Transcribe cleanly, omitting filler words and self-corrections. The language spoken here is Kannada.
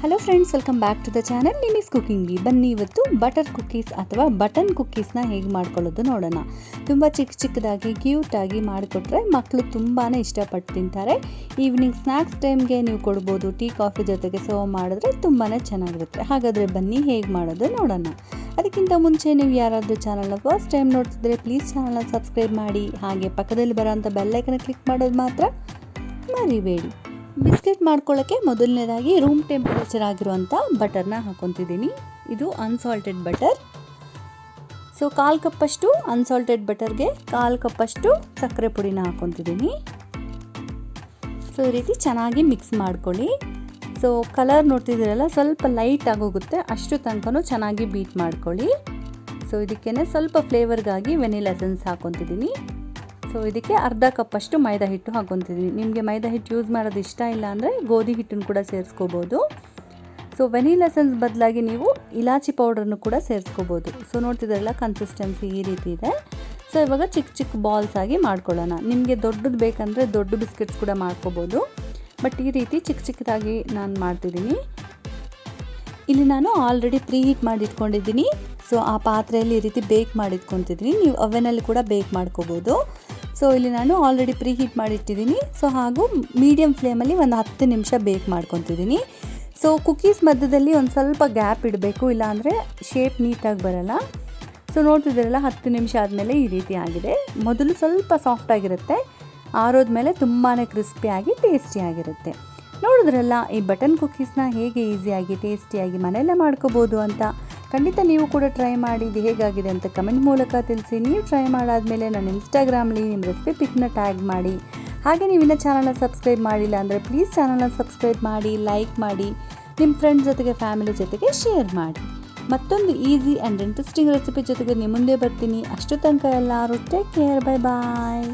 Hello friends, welcome back to the channel Nimi's cooking. ಬನ್ನಿ ಇವತ್ತು ಬಟರ್ ಕುಕ್ಕೀಸ್ ಅಥವಾ ಬಟನ್ ಕುಕ್ಕೀಸ್ನ ಹೇಗೆ ಮಾಡ್ಕೊಳ್ಳೋದು ನೋಡೋಣ. ತುಂಬ ಚಿಕ್ಕದಾಗಿ ಕ್ಯೂಟಾಗಿ ಮಾಡಿಕೊಟ್ರೆ ಮಕ್ಕಳು ತುಂಬಾ ಇಷ್ಟಪಟ್ಟು ತಿಂತಾರೆ. ಈವ್ನಿಂಗ್ ಸ್ನ್ಯಾಕ್ಸ್ ಟೈಮ್ಗೆ ನೀವು ಕೊಡ್ಬೋದು, ಟೀ ಕಾಫಿ ಜೊತೆಗೆ ಸರ್ವ್ ಮಾಡಿದ್ರೆ ತುಂಬಾ ಚೆನ್ನಾಗಿರುತ್ತೆ. ಹಾಗಾದರೆ ಬನ್ನಿ ಹೇಗೆ ಮಾಡೋದು ನೋಡೋಣ. ಅದಕ್ಕಿಂತ ಮುಂಚೆ ನೀವು ಯಾರಾದರೂ ಚಾನಲ್ನ ಫಸ್ಟ್ ಟೈಮ್ ನೋಡ್ತಿದ್ರೆ ಪ್ಲೀಸ್ ಚಾನಲ್ನ ಸಬ್ಸ್ಕ್ರೈಬ್ ಮಾಡಿ, ಹಾಗೆ ಪಕ್ಕದಲ್ಲಿ ಬರೋಂಥ ಬೆಲ್ಲೈಕನ್ನ ಕ್ಲಿಕ್ ಮಾಡೋದು ಮಾತ್ರ ಮರಿಬೇಡಿ. ಬಿಸ್ಕೆಟ್ ಮಾಡ್ಕೊಳ್ಳೋಕ್ಕೆ ಮೊದಲನೇದಾಗಿ ರೂಮ್ ಟೆಂಪರೇಚರ್ ಆಗಿರುವಂಥ ಬಟರ್ನ ಹಾಕ್ಕೊತಿದ್ದೀನಿ. ಇದು ಅನ್ಸಾಲ್ಟೆಡ್ ಬಟರ್. ಸೊ 1/4 ಕಪ್ಪಷ್ಟು ಅನ್ಸಾಲ್ಟೆಡ್ ಬಟರ್ಗೆ 1/4 ಕಪ್ಪಷ್ಟು ಸಕ್ಕರೆ ಪುಡಿನ ಹಾಕ್ಕೊತಿದ್ದೀನಿ. ಸೊ ಈ ರೀತಿ ಚೆನ್ನಾಗಿ ಮಿಕ್ಸ್ ಮಾಡ್ಕೊಳ್ಳಿ. ಸೊ ಕಲರ್ ನೋಡ್ತಿದ್ದೀರಲ್ಲ, ಸ್ವಲ್ಪ ಲೈಟ್ ಆಗೋಗುತ್ತೆ, ಅಷ್ಟು ತನಕನೂ ಚೆನ್ನಾಗಿ ಬೀಟ್ ಮಾಡ್ಕೊಳ್ಳಿ. ಸೊ ಇದಕ್ಕೇ ಸ್ವಲ್ಪ ಫ್ಲೇವರ್ಗಾಗಿ ವೆನಿಲಾ ಎಸೆನ್ಸ್ ಹಾಕ್ಕೊತಿದ್ದೀನಿ. ಸೊ ಇದಕ್ಕೆ ಅರ್ಧ ಕಪ್ಪಷ್ಟು ಮೈದಾ ಹಿಟ್ಟು ಹಾಕ್ಕೊತಿದ್ದೀನಿ. ನಿಮಗೆ ಮೈದಾ ಹಿಟ್ಟು ಯೂಸ್ ಮಾಡೋದು ಇಷ್ಟ ಇಲ್ಲ ಅಂದರೆ ಗೋಧಿ ಹಿಟ್ಟನ್ನು ಕೂಡ ಸೇರಿಸ್ಕೋಬೋದು. ಸೊ ವೆನಿಲಾ ಎಸೆನ್ಸ್ ಬದಲಾಗಿ ನೀವು ಇಲಾಚಿ ಪೌಡರ್ನು ಕೂಡ ಸೇರಿಸ್ಕೋಬೋದು. ಸೊ ನೋಡ್ತಿದ್ದಾರಲ್ಲ, ಕನ್ಸಿಸ್ಟೆನ್ಸಿ ಈ ರೀತಿ ಇದೆ. ಸೊ ಇವಾಗ ಚಿಕ್ಕ ಬಾಲ್ಸ್ ಆಗಿ ಮಾಡ್ಕೊಳ್ಳೋಣ. ನಿಮಗೆ ದೊಡ್ಡದು ಬೇಕಂದರೆ ದೊಡ್ಡ ಬಿಸ್ಕೆಟ್ಸ್ ಕೂಡ ಮಾಡ್ಕೋಬೋದು, ಬಟ್ ಈ ರೀತಿ ಚಿಕ್ಕದಾಗಿ ನಾನು ಮಾಡ್ತಿದ್ದೀನಿ. ಇಲ್ಲಿ ನಾನು ಆಲ್ರೆಡಿ ಪ್ರೀ ಹೀಟ್ ಮಾಡಿ ಇಟ್ಕೊಂಡಿದ್ದೀನಿ. ಸೊ ಆ ಪಾತ್ರೆಯಲ್ಲಿ ಈ ರೀತಿ ಬೇಕ್ ಮಾಡಿ ಇಟ್ಕೊತಿದ್ದೀನಿ. ನೀವು ಅವನಲ್ಲಿ ಕೂಡ ಬೇಕ್ ಮಾಡ್ಕೋಬೋದು. ಸೊ ಇಲ್ಲಿ ನಾನು ಆಲ್ರೆಡಿ ಪ್ರೀ ಹೀಟ್ ಮಾಡಿಟ್ಟಿದ್ದೀನಿ. ಸೊ ಹಾಗೂ ಮೀಡಿಯಮ್ ಫ್ಲೇಮಲ್ಲಿ ಒಂದು 10 ನಿಮಿಷ ಬೇಕ್ ಮಾಡ್ಕೊತಿದ್ದೀನಿ. ಸೊ ಕುಕ್ಕೀಸ್ ಮಧ್ಯದಲ್ಲಿ ಒಂದು ಸ್ವಲ್ಪ ಗ್ಯಾಪ್ ಇಡಬೇಕು, ಇಲ್ಲಾಂದರೆ ಶೇಪ್ ನೀಟಾಗಿ ಬರೋಲ್ಲ. ಸೊ ನೋಡ್ತಿದ್ದೀರಲ್ಲ, 10 ನಿಮಿಷ ಆದಮೇಲೆ ಈ ರೀತಿ ಆಗಿದೆ. ಮೊದಲು ಸ್ವಲ್ಪ ಸಾಫ್ಟಾಗಿರುತ್ತೆ, ಆರೋದ್ಮೇಲೆ ತುಂಬಾ ಕ್ರಿಸ್ಪಿಯಾಗಿ ಟೇಸ್ಟಿಯಾಗಿರುತ್ತೆ. ನೋಡಿದ್ರಲ್ಲ, ಈ ಬಟನ್ ಕುಕ್ಕೀಸ್ನ ಹೇಗೆ ಈಸಿಯಾಗಿ ಟೇಸ್ಟಿಯಾಗಿ ಮನೆಯಲ್ಲೇ ಮಾಡ್ಕೋಬೋದು ಅಂತ. ಖಂಡಿತ ನೀವು ಕೂಡ ಟ್ರೈ ಮಾಡಿ, ಇದು ಹೇಗಾಗಿದೆ ಅಂತ ಕಮೆಂಟ್ ಮೂಲಕ ತಿಳಿಸಿ. ನೀವು ಟ್ರೈ ಮಾಡಾದಮೇಲೆ ನನ್ನ ಇನ್ಸ್ಟಾಗ್ರಾಮ್ಲಿ ನಿಮ್ಮ ರೆಸಿಪಿ ಪಿಕ್ನ ಟ್ಯಾಗ್ ಮಾಡಿ. ಹಾಗೆ ನೀವು ಇನ್ನೂ ಚಾನಲ್ನ ಸಬ್ಸ್ಕ್ರೈಬ್ ಮಾಡಿಲ್ಲ ಅಂದರೆ ಪ್ಲೀಸ್ ಚಾನಲ್ನ ಸಬ್ಸ್ಕ್ರೈಬ್ ಮಾಡಿ, ಲೈಕ್ ಮಾಡಿ, ನಿಮ್ಮ ಫ್ರೆಂಡ್ಸ್ ಜೊತೆಗೆ ಫ್ಯಾಮಿಲಿ ಜೊತೆಗೆ ಶೇರ್ ಮಾಡಿ. ಮತ್ತೊಂದು ಈಸಿ ಆ್ಯಂಡ್ ಇಂಟ್ರೆಸ್ಟಿಂಗ್ ರೆಸಿಪಿ ಜೊತೆಗೆ ನಿಮ್ಮ ಮುಂದೆ ಬರ್ತೀನಿ. ಅಷ್ಟು ತನಕ ಎಲ್ಲರೂ ಟೇಕ್ ಕೇರ್, ಬೈ ಬಾಯ್.